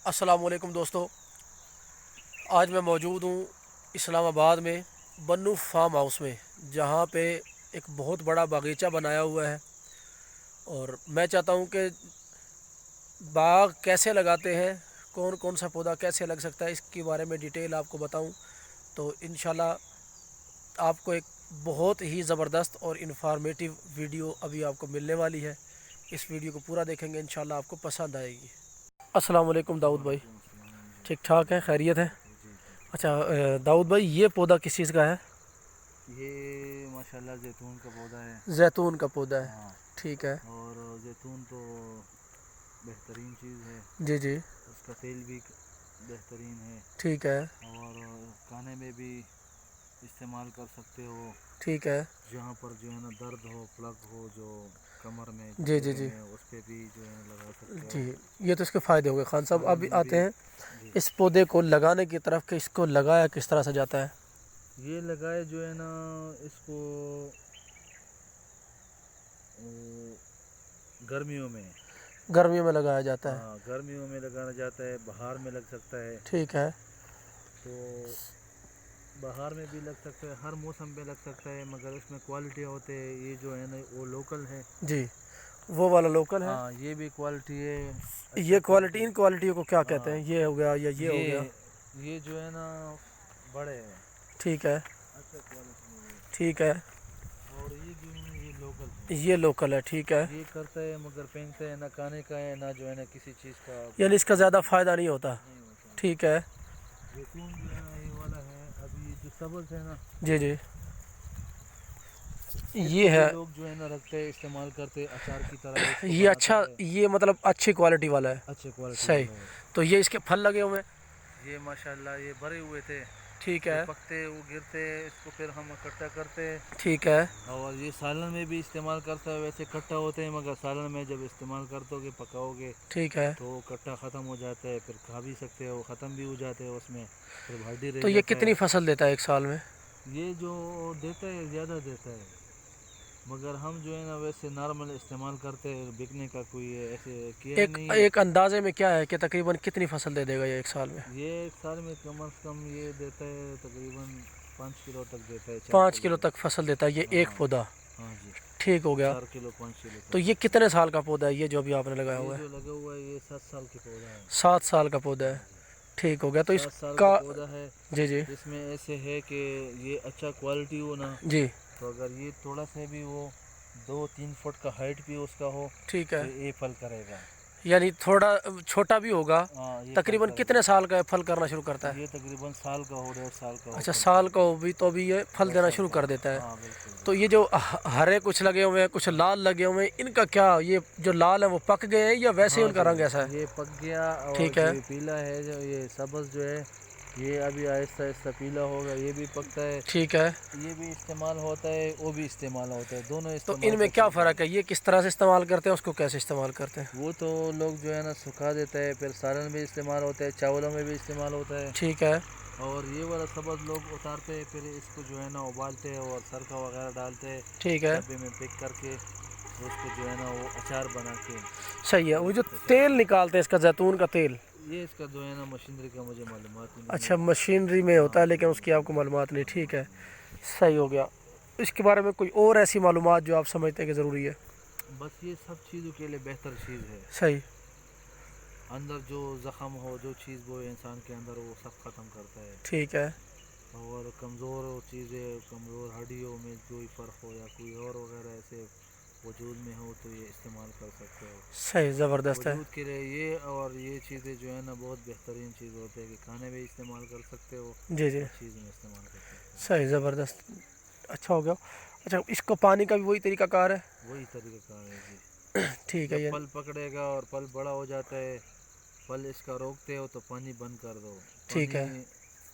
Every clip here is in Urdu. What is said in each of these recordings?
السلام علیکم دوستو، آج میں موجود ہوں اسلام آباد میں بنو فارم ہاؤس میں، جہاں پہ ایک بہت بڑا باغیچہ بنایا ہوا ہے۔ اور میں چاہتا ہوں کہ باغ کیسے لگاتے ہیں، کون کون سا پودا کیسے لگ سکتا ہے، اس کے بارے میں ڈیٹیل آپ کو بتاؤں تو انشاءاللہ آپ کو ایک بہت ہی زبردست اور انفارمیٹیو ویڈیو ابھی آپ کو ملنے والی ہے۔ اس ویڈیو کو پورا دیکھیں گے، انشاءاللہ آپ کو پسند آئے گی۔ السلام علیکم داؤد بھائی، وعلیکم السلام جی۔ ٹھیک ٹھاک ہے، خیریت ہے؟ ٹھیک جی ٹھیک اچھا داؤد بھائی، یہ پودا کس چیز کا ہے؟ یہ ماشاءاللہ زیتون کا پودا ہے۔ زیتون کا پودا ہے، ہاں، ٹھیک ہے۔ اور زیتون تو بہترین چیز ہے، جی جی، اس کا تیل بھی بہترین ہے، ٹھیک ہے، اور کھانے میں بھی استعمال کر سکتے ہو۔ ٹھیک ہے، جہاں پر جو ہے نا درد ہو، پلگ ہو جو کمر میں جی جی جگہ جی میں، اس پہ بھی جو ہے نا لگا سکتے ہو۔ جی، یہ تو اس کے فائدے ہو گئے۔ خان صاحب اب سالن میں آتے بھی ہیں جی، اس پودے کو لگانے کی طرف کہ اس کو لگایا کس طرح سے جاتا ہے؟ یہ لگائے جو ہے نا اس کو گرمیوں میں، گرمیوں میں لگایا جاتا ہے، ہاں گرمیوں میں لگانا جاتا ہے، بہار میں لگ سکتا ہے، ٹھیک ہے، تو بہار میں بھی لگ سکتا ہے، ہر موسم پہ لگ سکتا ہے، مگر اس میں کوالٹی ہوتے ہیں، یہ جو ہے نا وہ لوکل ہے۔ جی، وہ والا لوکل ہے۔ ہاں یہ بھی کوالٹی ہے، اچھا یہ کوالٹی، کوالٹی۔ ان کوالٹیوں کو کیا کہتے ہاں ہیں؟ یہ ہو گیا یا یہ ہو گیا؟ یہ جو ہے نا بڑے ہیں، ٹھیک ہے، اچھا کوالٹی ہے یہ، ٹھیک ہے، اور یہ جو ہے نا یہ لوکل ہے۔ یہ لوکل ہے، ٹھیک ہے، یہ کرتا ہے مگر پھینکتا ہے نہ کھانے کا ہے، نہ جو ہے نا کسی چیز کا یعنی اس کا زیادہ فائدہ نہیں ہوتا، نہیں ہوتا۔ ٹھیک ہے، زیتون جو ہے نا یہ والا ہے، ابھی یہ جو سبز ہے نا، جی جی، اس یہ کو بھی ہے، لوگ جو ہے نا رکھتے ہیں، استعمال کرتے ہیں، اچار کی طرح اس کو یہ بناتا اچھا، ہے، یہ مطلب اچھی کوالٹی والا ہے، اچھے کوالٹی صحیح۔ والا ہے۔ تو یہ اس کے پھل لگے ہوئے ہیں؟ یہ ماشاءاللہ یہ بھرے ہوئے تھے، ٹھیک یہ ہے، پکتے وہ گرتے، اس کو پھر ہم اکٹھا کرتے، ٹھیک ہے، اور یہ سالن میں بھی استعمال کرتا ہے، ویسے کٹا ہوتے ہیں مگر سالن میں جب استعمال کرتے گے، پکاؤ گے ٹھیک ہے۔ تو کٹا ختم ہو جاتا ہے، پھر کھا بھی سکتے ہو، ختم بھی ہو جاتے ہیں اس میں، پھر ہڈی رہ تو یہ جاتا ہے۔ کتنی فصل دیتا ہے ایک سال میں؟ یہ جو دیتا ہے زیادہ دیتا ہے، مگر ہم جو ہے نا ویسے نارمل استعمال کرتے ہیں، بکنے کا کوئی ایسے کیا ہی ایک نہیں ہے۔ ایک اندازے میں کیا ہے کہ تقریباً کتنی فصل دے دے گا یہ ایک سال میں؟ یہ ایک سال میں کم از کم یہ دیتا ہے تقریباً 5 کلو تک دیتا ہے، 5 4 کلو کلو تک۔ تک فصل دیتا ہے یہ ایک ہاں پودا، ہاں جی، ٹھیک ہو گیا۔ 4 کلو 5 کلو تو تک یہ دیتا کتنے سال کا پودا ہے یہ جو ابھی آپ نے لگایا ہے۔ یہ ہوا ہے؟ جو لگا ہوا ہے یہ 7 سال کی پودا ہے۔ 7 سال کا پودا ہے، ہاں جی، ٹھیک ہو گیا۔ تو اس 7 سال کا کا، پودا ہے۔ جی جی اس میں ایسے ہے کہ یہ اچھا کوالٹی ہو نا، جی، تو اگر یہ تھوڑا سا بھی وہ 2-3 فٹ کا ہائٹ بھی اس کا ہو ٹھیک تو ہے، یہ پھل کرے گا۔ یعنی تھوڑا چھوٹا بھی ہوگا، ہاں یہ پھل تقریباً کرے گا، کتنے سال کا پھل کرنا شروع کرتا یہ ہے؟ تقریباً سال کا ہو، 1.5 سال کا ہو، اچھا، پھل سال کرے کا گا۔ ہو بھی تو بھی یہ پھل 1.5 دینا سال شروع کا کر ہو، دیتا ہے۔ ہاں بالکل تو یہ بالکل۔ جو ہرے کچھ لگے ہوئے ہیں، کچھ ہاں لال لگے ہوئے ہیں، ان کا کیا، یہ جو لال ہے وہ پک گئے ہیں یا ویسے ہی ہاں ان کا جی، رنگ ایسا ہے؟ یہ پک گیا، اور ٹھیک جو ہے، یہ پیلا ہے، جو یہ سبز جو ہے یہ ابھی آہستہ آہستہ پیلا ہوگا، یہ بھی پکتا ہے، ٹھیک ہے۔ یہ بھی استعمال ہوتا ہے، وہ بھی استعمال ہوتا ہے، دونوں تو استعمال ان میں کر کیا سکتے ہیں۔ فرق ہے؟ یہ کس طرح سے استعمال کرتے ہیں، اس کو کیسے استعمال کرتے ہیں؟ وہ تو لوگ جو ہے نا سکھا دیتا ہے، پھر سالن میں استعمال ہوتا ہے، چاولوں میں بھی استعمال ہوتا ہے، ٹھیک ہے، اور یہ والا سبز لوگ اتارتے ہیں، پھر اس کو جو ہے نا ابالتے ہیں اور سرکہ وغیرہ ڈالتے ہیں، ٹھیک ہے، ڈبے میں پیک کر کے اس کو جو ہے نا وہ اچار بنا کے صحیح ہے۔ وہ جو اس کا اچار تیل بنا، نکالتے ہیں اس کا، زیتون کا تیل، یہ اس کا جو ہے نا مشینری کا مجھے معلومات ہی نہیں اچھا ہے۔ مشینری میں ہوتا ہاں ہے لیکن یہ اس کی آپ کو مشینری معلومات نہیں، ٹھیک ہے، معلومات نہیں ہے۔ صحیح ہو گیا۔ اس کے بارے میں کوئی اور ایسی معلومات جو آپ سمجھتے ہیں کہ ضروری ہے؟ بس یہ سب چیزوں کے لیے بہتر چیز ہے، صحیح، اندر جو زخم ہو، جو چیز وہ انسان کے اندر، وہ سب ختم کرتا ہے، ٹھیک ہے، اور کمزور چیزیں، کمزور ہڈیوں میں کوئی فرق ہو یا کوئی اور وغیرہ ایسے وجود میں ہو تو یہ استعمال کر سکتے ہو صحیح، زبردست ہے، وجود کے لیے۔ یہ اور یہ چیزیں جو ہے نا بہت بہترین چیز ہوتے ہیں کہ کھانے میں استعمال کر سکتے ہو، جی جی، ہر چیز میں استعمال کر سکتے ہو۔ صحیح، زبردست، اچھا ہو گیا۔ اچھا، اس کو پانی کا بھی وہی طریقہ کار ہے؟ وہی طریقہ کار ہے جی۔ ٹھیک ہے، جب یہ پھل پکڑے گا اور پھل بڑا ہو جاتا ہے، پھل اس کا روکتے ہو تو پانی بند کر دو، ٹھیک ہے، پانی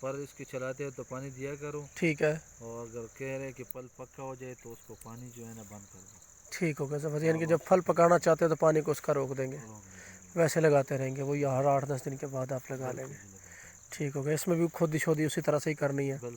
پر اس کے چلاتے ہو تو پانی دیا کرو، ٹھیک ہے، اور اگر کہہ رہے کہ پھل پکا ہو جائے تو اس کو پانی جو ہے نا بند کر دو، ٹھیک ہو گیا، زبردست، تو یعنی کہ اب جب آپ پھل سکتے پکانا چاہتے ہیں تو پانی کو اس کا روک دیں گے، روک دیں گے، ویسے لگاتے رہیں گے، وہی ہر بالکل 8-10 دن کے بعد آپ لگا لیں بالکل گے، جی، لگاتے ہیں، ٹھیک ہو گیا۔ اس میں بھی کھودی شودی اسی طرح سے ہی کرنی ہے؟ بالکل